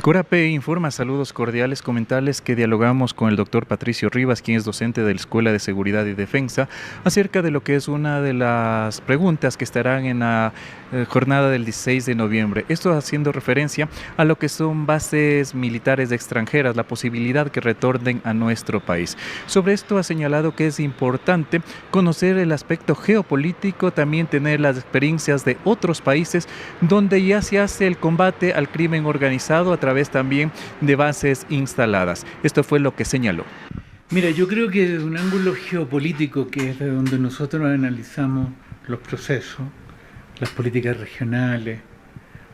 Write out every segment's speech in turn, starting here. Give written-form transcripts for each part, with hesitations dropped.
Corape informa, saludos cordiales, comentarles que dialogamos con el doctor Patricio Rivas, quien es docente de la Escuela de Seguridad y Defensa, acerca de lo que es una de las preguntas que estarán en la jornada del 16 de noviembre. Esto haciendo referencia a lo que son bases militares extranjeras, la posibilidad que retornen a nuestro país. Sobre esto ha señalado que es importante conocer el aspecto geopolítico, también tener las experiencias de otros países donde ya se hace el combate al crimen organizado a través también de bases instaladas. Esto fue lo que señaló. Mira, yo creo que desde un ángulo geopolítico, que es de donde nosotros analizamos los procesos, las políticas regionales,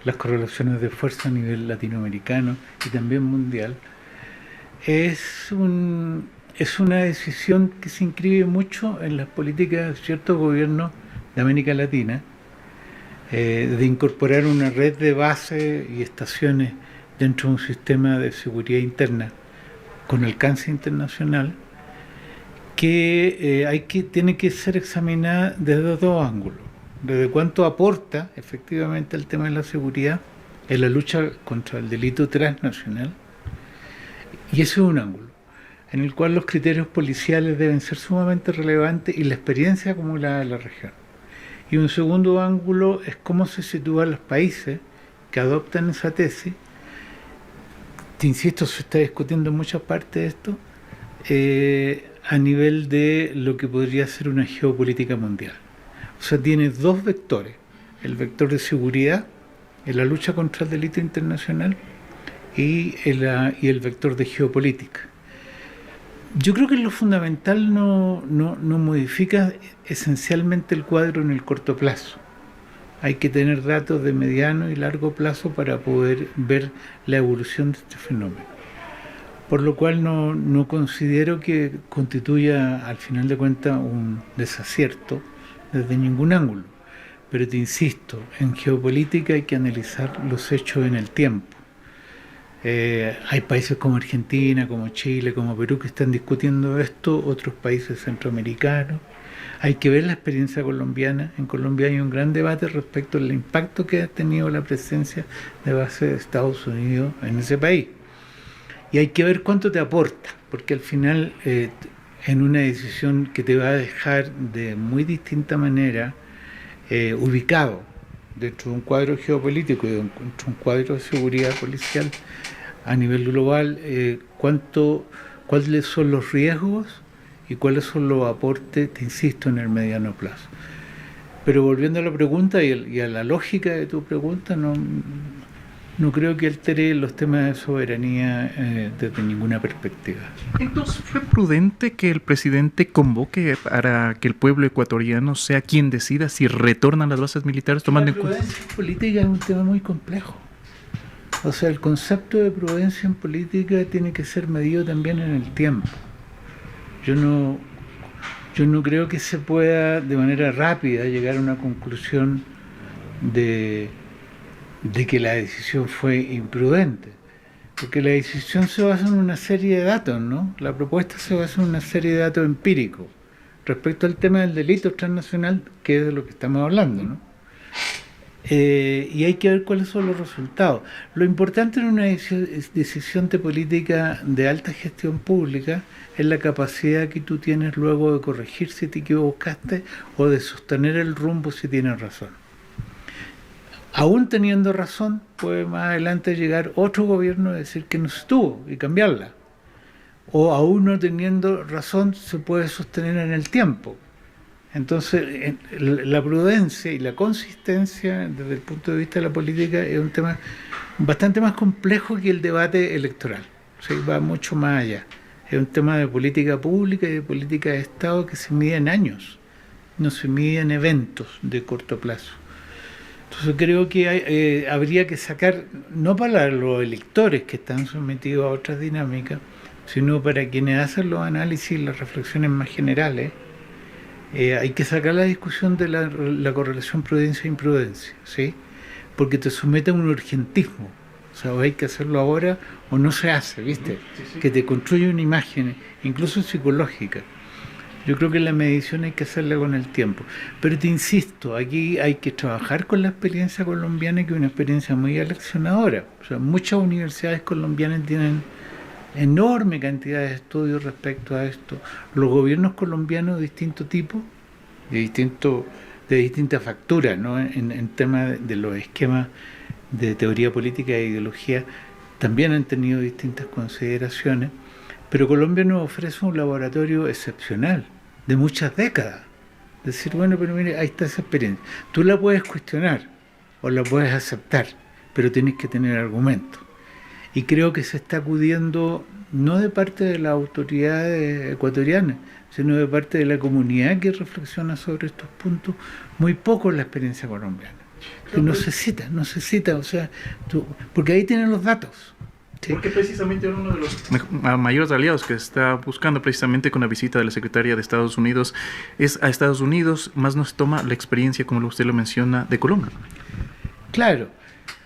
las correlaciones de fuerza a nivel latinoamericano y también mundial, es una decisión que se inscribe mucho en las políticas de ciertos gobiernos de América Latina, de incorporar una red de bases y estaciones dentro de un sistema de seguridad interna con alcance internacional que tiene que ser examinada desde dos ángulos: desde cuánto aporta efectivamente el tema de la seguridad en la lucha contra el delito transnacional, y ese es un ángulo en el cual los criterios policiales deben ser sumamente relevantes y la experiencia acumulada en la región. Y un segundo ángulo es cómo se sitúan los países que adoptan esa tesis. Te insisto, se está discutiendo en muchas partes esto, a nivel de lo que podría ser una geopolítica mundial. O sea, tiene dos vectores: el vector de seguridad en la lucha contra el delito internacional y el vector de geopolítica. Yo creo que lo fundamental no modifica esencialmente el cuadro en el corto plazo. Hay que tener datos de mediano y largo plazo para poder ver la evolución de este fenómeno. Por lo cual no considero que constituya, al final de cuentas, un desacierto desde ningún ángulo. Pero te insisto, en geopolítica hay que analizar los hechos en el tiempo. Hay países como Argentina, como Chile, como Perú que están discutiendo esto, otros países centroamericanos. Hay que ver la experiencia colombiana. En Colombia hay un gran debate respecto al impacto que ha tenido la presencia de base de Estados Unidos en ese país. Y hay que ver cuánto te aporta, porque al final, en una decisión que te va a dejar de muy distinta manera ubicado dentro de un cuadro geopolítico y dentro de un cuadro de seguridad policial a nivel global, cuáles son los riesgos y cuáles son los aportes, te insisto, en el mediano plazo. Pero volviendo a la pregunta y a la lógica de tu pregunta, no creo que altere los temas de soberanía desde ninguna perspectiva. Entonces, ¿fue prudente que el presidente convoque para que el pueblo ecuatoriano sea quien decida si retornan las bases militares, tomando en cuenta? La prudencia política es un tema muy complejo. O sea, el concepto de prudencia en política tiene que ser medido también en el tiempo. Yo no creo que se pueda de manera rápida llegar a una conclusión de que la decisión fue imprudente, porque la decisión se basa en una serie de datos, ¿no? La propuesta se basa en una serie de datos empíricos respecto al tema del delito transnacional, que es de lo que estamos hablando, ¿no? Y hay que ver cuáles son los resultados. Lo importante en una decisión de política de alta gestión pública es la capacidad que tú tienes luego de corregir si te equivocaste o de sostener el rumbo si tienes razón. Aún teniendo razón, puede más adelante llegar otro gobierno a decir que no estuvo y cambiarla. O aún no teniendo razón, se puede sostener en el tiempo. Entonces, la prudencia y la consistencia desde el punto de vista de la política es un tema bastante más complejo que el debate electoral. O sea, va mucho más allá. Es un tema de política pública y de política de Estado que se mide en años, no se mide en eventos de corto plazo. Entonces creo que habría que sacar, no para los electores que están sometidos a otras dinámicas, sino para quienes hacen los análisis y las reflexiones más generales, hay que sacar la discusión de la correlación prudencia-imprudencia, ¿sí? Porque te somete a un urgentismo. O sea, o hay que hacerlo ahora o no se hace, ¿viste? Sí. Que te construye una imagen, incluso psicológica. Yo creo que la medición hay que hacerla con el tiempo. Pero te insisto, aquí hay que trabajar con la experiencia colombiana, que es una experiencia muy aleccionadora. O sea, muchas universidades colombianas tienen enorme cantidad de estudios respecto a esto. Los gobiernos colombianos de distinto tipo, de distintas facturas, ¿no? En temas de los esquemas de teoría política e ideología, también han tenido distintas consideraciones, pero Colombia nos ofrece un laboratorio excepcional, de muchas décadas. Decir, bueno, pero mire, ahí está esa experiencia. Tú la puedes cuestionar o la puedes aceptar, pero tienes que tener argumentos. Y creo que se está acudiendo no de parte de las autoridades ecuatorianas, sino de parte de la comunidad que reflexiona sobre estos puntos, muy poco en la experiencia colombiana. Que no se cita, o sea, porque ahí tienen los datos. ¿Sí? Porque precisamente uno de los mayores aliados que está buscando precisamente con la visita de la secretaria de Estados Unidos es a Estados Unidos, más nos toma la experiencia, como usted lo menciona, de Colombia. Claro.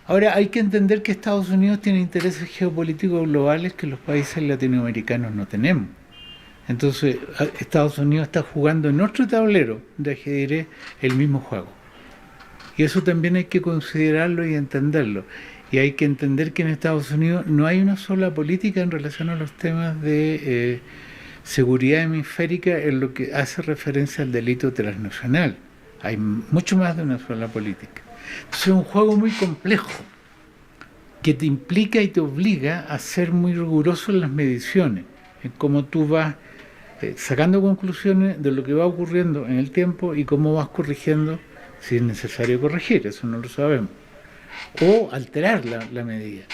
Ahora hay que entender que Estados Unidos tiene intereses geopolíticos globales que los países latinoamericanos no tenemos. Entonces Estados Unidos está jugando en otro tablero de ajedrez el mismo juego. Y eso también hay que considerarlo y entenderlo. Y hay que entender que en Estados Unidos no hay una sola política en relación a los temas de seguridad hemisférica en lo que hace referencia al delito transnacional. Hay mucho más de una sola política. Entonces es un juego muy complejo que te implica y te obliga a ser muy riguroso en las mediciones, en cómo tú vas sacando conclusiones de lo que va ocurriendo en el tiempo y cómo vas corrigiendo si es necesario corregir, eso no lo sabemos, o alterar la medida.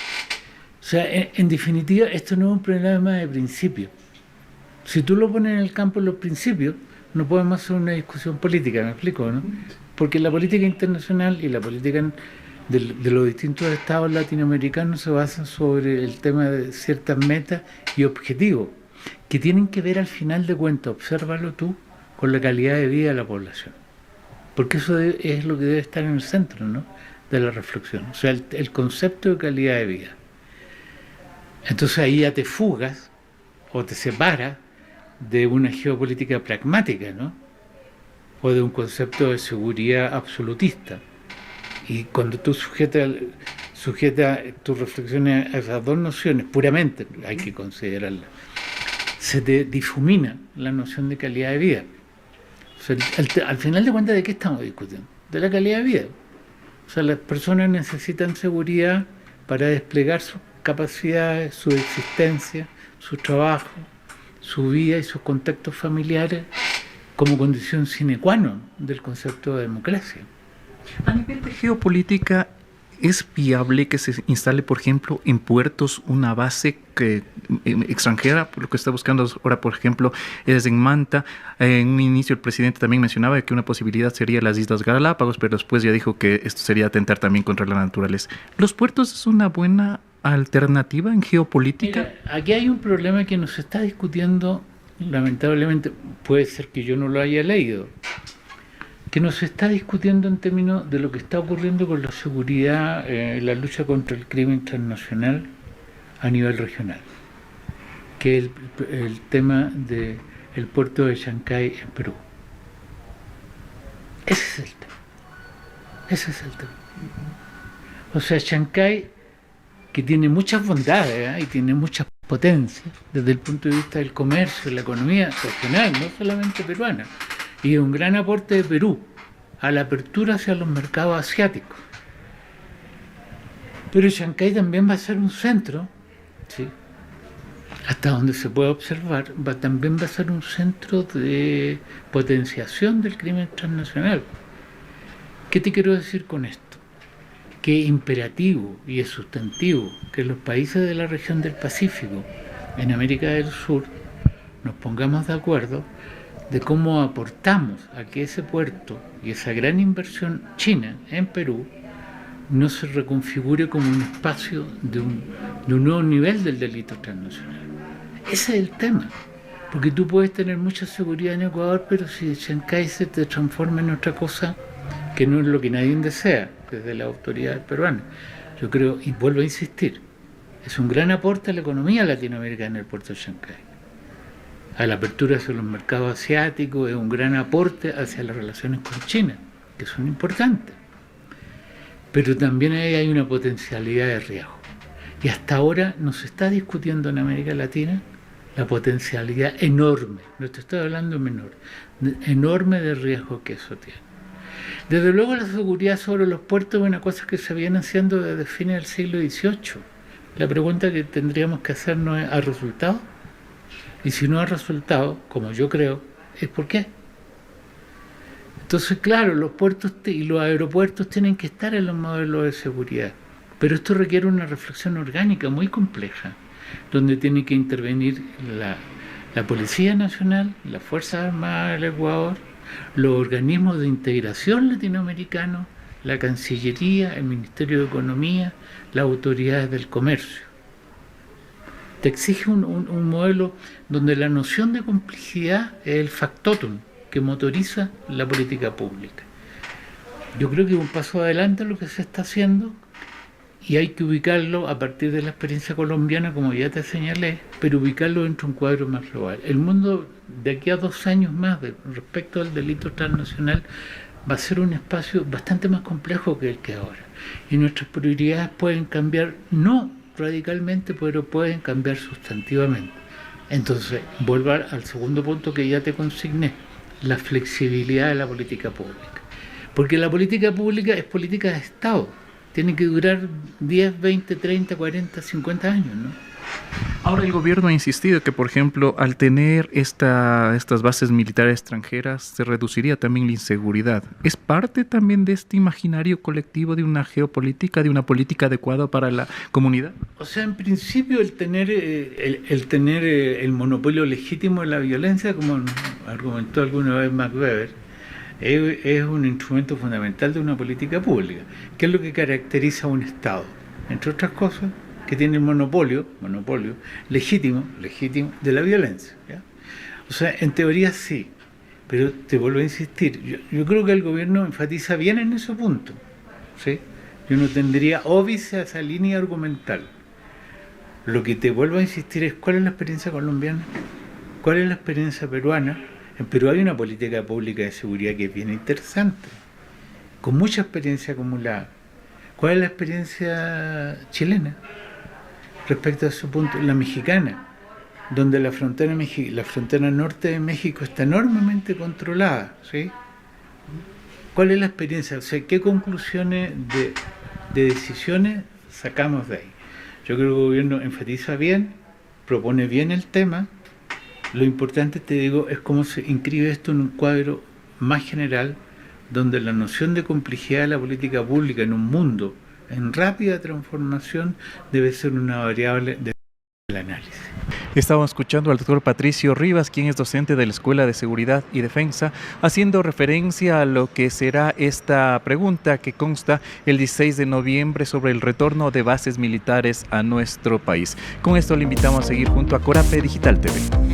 O sea, en definitiva, esto no es un problema de principio. Si tú lo pones en el campo de los principios, no podemos hacer una discusión política, ¿me explico, no? Porque la política internacional y la política de los distintos estados latinoamericanos se basan sobre el tema de ciertas metas y objetivos que tienen que ver al final de cuentas, obsérvalo tú, con la calidad de vida de la población. Porque eso es lo que debe estar en el centro, ¿no?, de la reflexión. O sea, el concepto de calidad de vida. Entonces ahí ya te fugas o te separas de una geopolítica pragmática, ¿no?, o de un concepto de seguridad absolutista. Y cuando tú sujetas tus reflexiones a esas dos nociones, puramente hay que considerarlas, se te difumina la noción de calidad de vida. O sea, al final de cuentas, ¿de qué estamos discutiendo? De la calidad de vida. O sea, las personas necesitan seguridad para desplegar sus capacidades, su existencia, su trabajo, su vida y sus contactos familiares como condición sine qua non del concepto de democracia. A nivel de geopolítica, ¿es viable que se instale, por ejemplo, en puertos una base extranjera? Lo que está buscando ahora, por ejemplo, es en Manta. En un inicio el presidente también mencionaba que una posibilidad sería las Islas Galápagos, pero después ya dijo que esto sería atentar también contra la naturaleza. ¿Los puertos es una buena alternativa en geopolítica? Mira, aquí hay un problema que nos está discutiendo, lamentablemente, puede ser que yo no lo haya leído, que nos está discutiendo en términos de lo que está ocurriendo con la seguridad, la lucha contra el crimen transnacional a nivel regional, que es el tema del puerto de Chancay en Perú. Ese es el tema. O sea, Chancay, que tiene muchas bondades y tiene muchas potencias desde el punto de vista del comercio, la economía regional, no solamente peruana, y un gran aporte de Perú a la apertura hacia los mercados asiáticos. Pero Chancay también va a ser un centro, ¿sí?, hasta donde se puede observar, también va a ser un centro de potenciación del crimen transnacional. ¿Qué te quiero decir con esto? Que es imperativo y es sustantivo que los países de la región del Pacífico, en América del Sur, nos pongamos de acuerdo de cómo aportamos a que ese puerto y esa gran inversión china en Perú no se reconfigure como un espacio de un nuevo nivel del delito transnacional. Ese es el tema, porque tú puedes tener mucha seguridad en Ecuador, pero si Chancay se te transforma en otra cosa que no es lo que nadie desea desde la autoridad peruana. Yo creo, y vuelvo a insistir, es un gran aporte a la economía latinoamericana el puerto de Chancay. a la apertura hacia los mercados asiáticos, es un gran aporte hacia las relaciones con China, que son importantes. Pero también ahí hay una potencialidad de riesgo. Y hasta ahora no se está discutiendo en América Latina la potencialidad enorme, no te estoy hablando menor, enorme de riesgo que eso tiene. Desde luego la seguridad sobre los puertos es una cosa que se viene haciendo desde fines del siglo XVIII. La pregunta que tendríamos que hacernos es, ¿ha resultado? Y si no ha resultado, como yo creo, es ¿por qué? Entonces, claro, los puertos y los aeropuertos tienen que estar en los modelos de seguridad, pero esto requiere una reflexión orgánica muy compleja, donde tiene que intervenir la Policía Nacional, las Fuerzas Armadas del Ecuador, los organismos de integración latinoamericanos, la Cancillería, el Ministerio de Economía, las autoridades del comercio. Te exige un modelo donde la noción de complejidad es el factotum que motoriza la política pública. Yo creo que es un paso adelante lo que se está haciendo y hay que ubicarlo a partir de la experiencia colombiana, como ya te señalé, pero ubicarlo dentro de un cuadro más global. El mundo de aquí a 2 años más, respecto al delito transnacional, va a ser un espacio bastante más complejo que el que ahora. Y nuestras prioridades pueden cambiar, no radicalmente, pero pueden cambiar sustantivamente. Entonces, vuelvo al segundo punto que ya te consigné, la flexibilidad de la política pública. Porque la política pública es política de Estado. Tiene que durar 10, 20, 30, 40, 50 años, ¿no? Ahora el gobierno ha insistido que, por ejemplo, al tener estas bases militares extranjeras, se reduciría también la inseguridad. ¿Es parte también de este imaginario colectivo de una geopolítica, de una política adecuada para la comunidad? O sea, en principio el tener el monopolio legítimo de la violencia, como argumentó alguna vez Max Weber, es un instrumento fundamental de una política pública. ¿Qué es lo que caracteriza a un Estado? Entre otras cosas, que tiene el monopolio legítimo de la violencia, ¿ya? O sea, en teoría sí, pero te vuelvo a insistir, yo creo que el gobierno enfatiza bien en ese punto, ¿sí? Yo no tendría óbice a esa línea argumental. Lo que te vuelvo a insistir es cuál es la experiencia colombiana, cuál es la experiencia peruana. En Perú hay una política pública de seguridad que es bien interesante, con mucha experiencia acumulada. ¿Cuál es la experiencia chilena respecto a ese punto? La mexicana, donde la frontera norte de México está enormemente controlada, ¿sí? ¿Cuál es la experiencia? O sea, ¿qué conclusiones de decisiones sacamos de ahí? Yo creo que el gobierno enfatiza bien, propone bien el tema. Lo importante, te digo, es cómo se inscribe esto en un cuadro más general, donde la noción de complejidad de la política pública en un mundo en rápida transformación debe ser una variable del análisis. Estamos escuchando al doctor Patricio Rivas, quien es docente de la Escuela de Seguridad y Defensa, haciendo referencia a lo que será esta pregunta que consta el 16 de noviembre sobre el retorno de bases militares a nuestro país. Con esto le invitamos a seguir junto a Corape Digital TV.